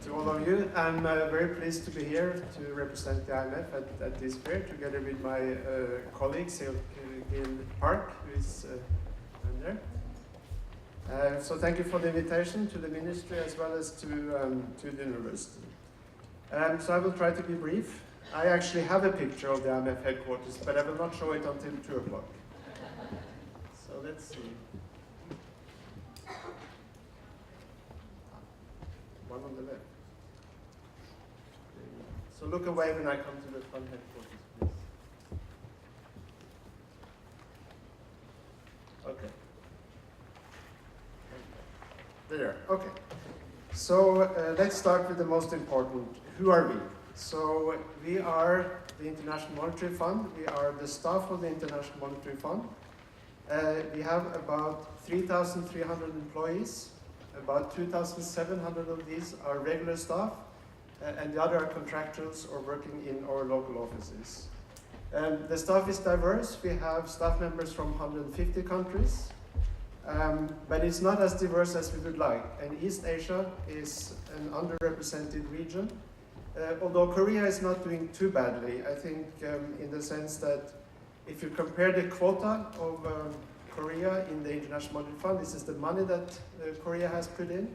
to all of you. I'm very pleased to be here to represent the IMF at this fair, together with my colleague, Gil Park, who is down there. So thank you for the invitation to the ministry as well as to the university. So I will try to be brief. I actually have a picture of the IMF headquarters, but I will not show it until 2 o'clock. So let's see. One on the left. So look away when I come to the front headquarters, please. Okay. There, okay. So let's start with the most important. Who are we? So we are the International Monetary Fund. We are the staff of the International Monetary Fund. We have about 3,300 employees. About 2,700 of these are regular staff, and the other are contractors or working in our local offices. The staff is diverse. We have staff members from 150 countries, but it's not as diverse as we would like. And East Asia is an underrepresented region, although Korea is not doing too badly. I think in the sense that if you compare the quota of Korea in the International Monetary Fund, this is the money that Korea has put in.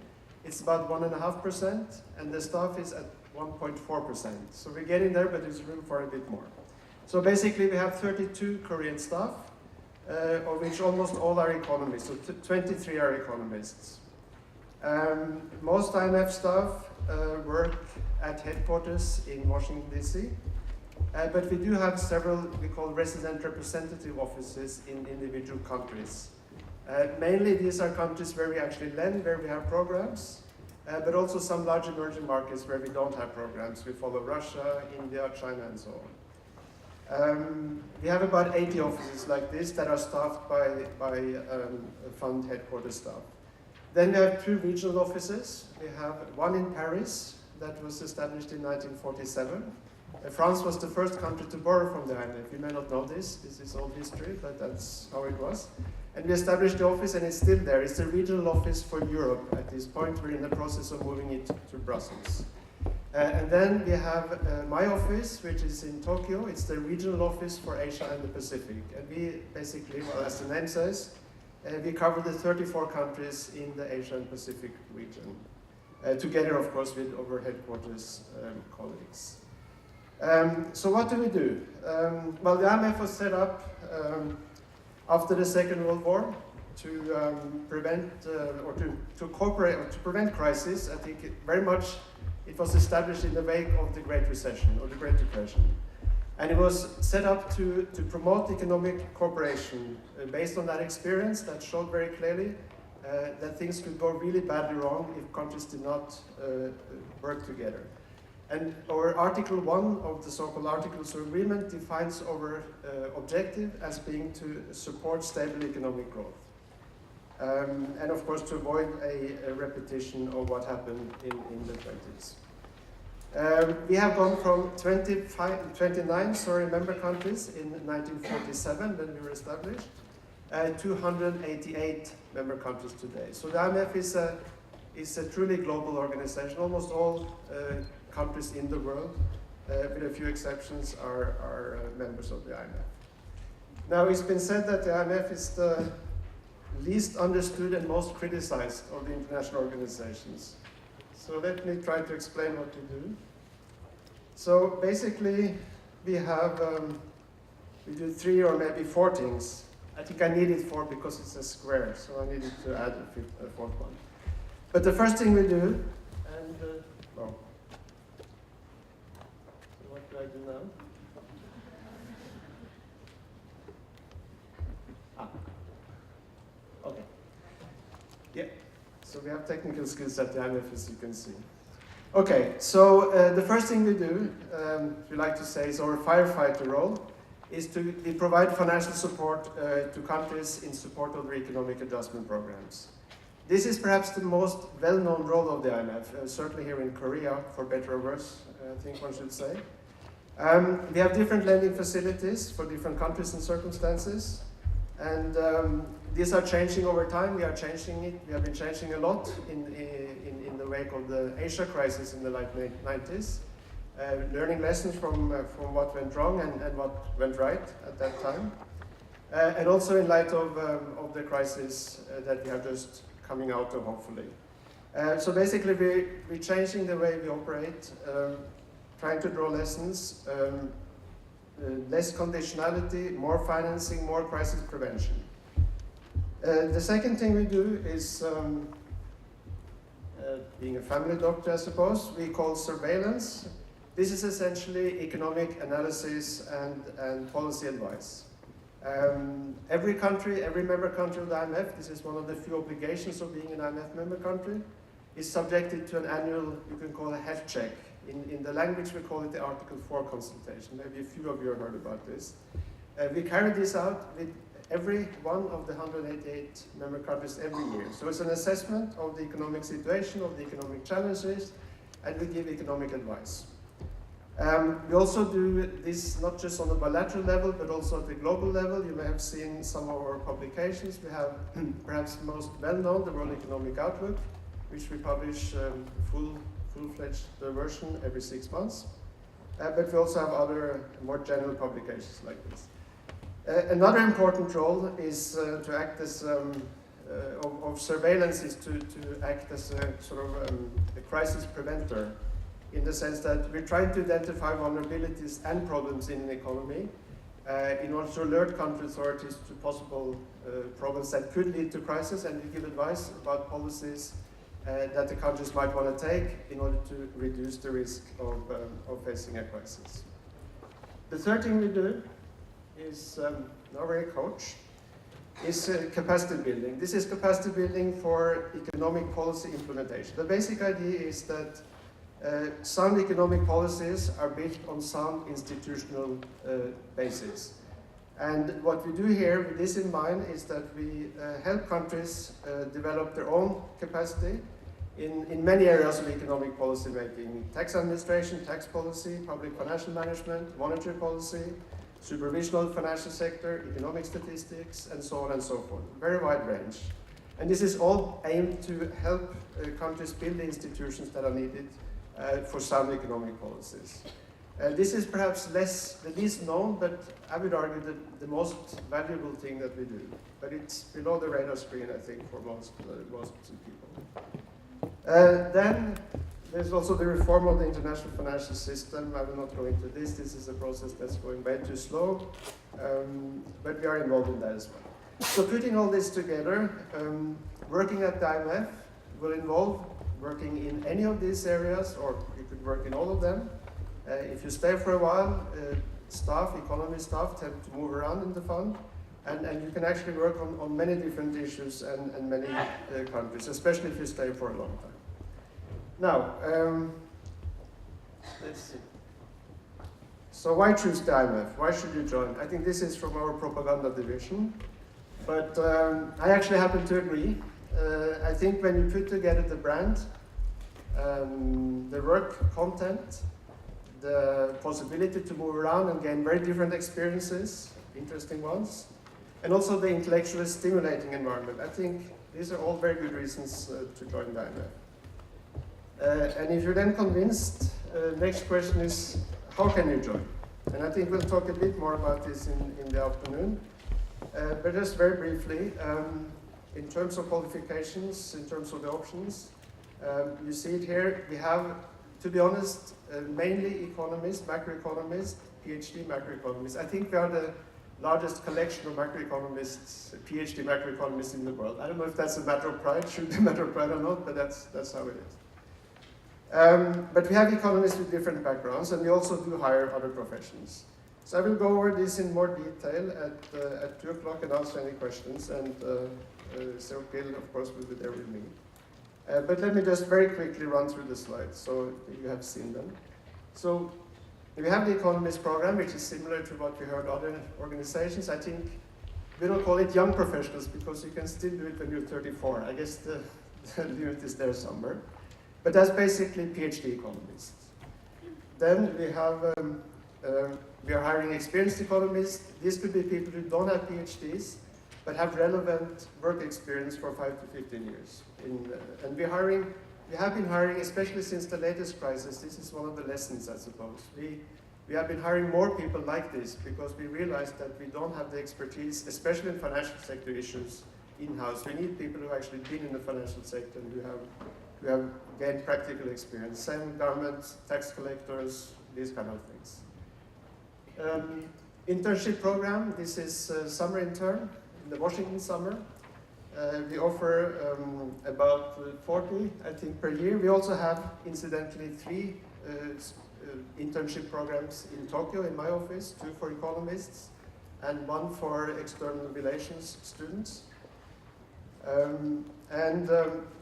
It's about 1.5%, and the staff is at 1.4%. So we're getting there, but there's room for a bit more. So basically, we have 32 Korean staff, of which almost all are economists. So 23 are economists. Most IMF staff work at headquarters in Washington, D.C. But we do have several, we call resident representative offices in individual countries. Mainly these are countries where we actually lend, where we have programs, but also some large emerging markets where we don't have programs. We follow Russia, India, China, and so on. We have about 80 offices like this that are staffed by fund headquarters staff. Then we have 2 regional offices. We have one in Paris that was established in 1947. France was the first country to borrow from the IMF. You may not know this is old history, but that's how it was. And we established the office, and it's still there. It's the regional office for Europe at this point. We're in the process of moving it to Brussels. And then we have my office, which is in Tokyo. It's the regional office for Asia and the Pacific. And we basically, well, as the name says, we cover the 34 countries in the Asia and Pacific region, together, of course, with our headquarters colleagues. So what do we do? Well, the IMF was set up after the Second World War to prevent or to cooperate or to prevent crisis. I think very much it was established in the wake of the Great Recession or the Great Depression. And it was set up to promote economic cooperation based on that experience that showed very clearly that things could go really badly wrong if countries did not work together. And our Article 1 of the so-called Articles of Agreement defines our objective as being to support stable economic growth. And of course to avoid a repetition of what happened in the 20s. We have gone from 29 member countries in 1947 when we were established, to 288 member countries today. So the IMF is a truly global organization. Almost all countries in the world, with a few exceptions, are members of the IMF. Now, it's been said that the IMF is the least understood and most criticized of the international organizations. So let me try to explain what we do. So basically, we do 3 or maybe 4 things. I think I needed 4 because it's a square, so I needed to add a 4th one. But the first thing we do, and well, so what do I do now? Okay. Yeah, so we have technical skills at the IMF, as you can see. Okay, so the first thing we do, we like to say, is our firefighter role, is we provide financial support to countries in support of their economic adjustment programs. This is perhaps the most well-known role of the IMF, certainly here in Korea, for better or worse, I think one should say. We have different lending facilities for different countries and circumstances, and these are changing over time. We are changing it. We have been changing a lot in the wake of the Asia crisis in the late 90s, learning lessons from what went wrong and what went right at that time, and also in light of the crisis that we are just coming out of, hopefully. So basically, we're changing the way we operate, trying to draw lessons, less conditionality, more financing, more crisis prevention. The second thing we do is, being a family doctor, I suppose, we call surveillance. This is essentially economic analysis and policy advice. Every country, every member country of the IMF, this is one of the few obligations of being an IMF member country, is subjected to an annual, you can call a health check. In the language, we call it the Article 4 consultation. Maybe a few of you have heard about this. We carry this out with every one of the 188 member countries every year. So it's an assessment of the economic situation, of the economic challenges, and we give economic advice. We also do this not just on a bilateral level, but also at the global level. You may have seen some of our publications. We have perhaps most well-known, the World Economic Outlook, which we publish full-fledged version every 6 months. But we also have other more general publications like this. Another important role is to act as, of surveillance is to act as a sort of a crisis preventer, in the sense that we're trying to identify vulnerabilities and problems in the economy in order to alert country authorities to possible problems that could lead to crisis, and we give advice about policies that the countries might want to take in order to reduce the risk of facing a crisis. The third thing we do is, now we're a coach, is capacity building. This is capacity building for economic policy implementation. The basic idea is that sound economic policies are built on sound institutional basis. And what we do here with this in mind is that we help countries develop their own capacity in many areas of economic policy making: tax administration, tax policy, public financial management, monetary policy, supervision of the financial sector, economic statistics, and so on and so forth. Very wide range. And this is all aimed to help countries build the institutions that are needed for sound economic policies. This is perhaps the least known, but I would argue the most valuable thing that we do. But it's below the radar screen, I think, for most people. Then there's also the reform of the international financial system. I will not go into this. This is a process that's going way too slow, but we are involved in that as well. So putting all this together, working at the IMF will involve working in any of these areas, or you could work in all of them. If you stay for a while, economy staff tend to move around in the fund, and you can actually work on many different issues and many countries, especially if you stay for a long time. Now, let's see. So why choose the IMF? Why should you join? I think this is from our propaganda division, but I actually happen to agree. I think when you put together the brand, the work content, the possibility to move around and gain very different experiences, interesting ones, and also the intellectually stimulating environment, I think these are all very good reasons to join the IMF. And if you're then convinced, next question is, how can you join? And I think we'll talk a bit more about this in the afternoon. But just very briefly, in terms of qualifications, in terms of the options, you see it here. We have, to be honest, mainly economists, macroeconomists, PhD macroeconomists. I think we are the largest collection of macroeconomists, PhD macroeconomists in the world. I don't know if that's a matter of pride, should be a matter of pride or not, but that's how it is. But we have economists with different backgrounds, and we also do hire other professions. So I will go over this in more detail at 2 o'clock and answer any questions, and Sir Bill, of course, will be there with me. But let me just very quickly run through the slides so you have seen them. So we have the economist program, which is similar to what we heard other organizations. I think we don't call it young professionals because you can still do it when you're 34. I guess the limit is there somewhere. But that's basically PhD economists. Then we have, we are hiring experienced economists. These could be people who don't have PhDs, but have relevant work experience for 5 to 15 years. And we're hiring we have been hiring, especially since the latest crisis. This is one of the lessons, I suppose. We have been hiring more people like this because we realized that we don't have the expertise, especially in financial sector issues, in-house. We need people who actually been in the financial sector and who have gained practical experience. Same government, tax collectors, these kind of things. Internship program, this is summer intern in the Washington summer. We offer about 40, I think, per year. We also have, incidentally, 3 internship programs in Tokyo in my office, 2 for economists and 1 for external relations students.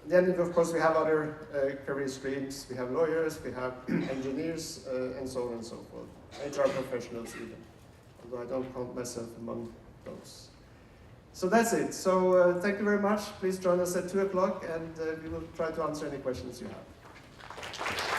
Then, of course, we have other career streams. We have lawyers, we have engineers, and so on and so forth. HR professionals even, although I don't count myself among those. So that's it. So thank you very much. Please join us at 2 o'clock, and we will try to answer any questions you have.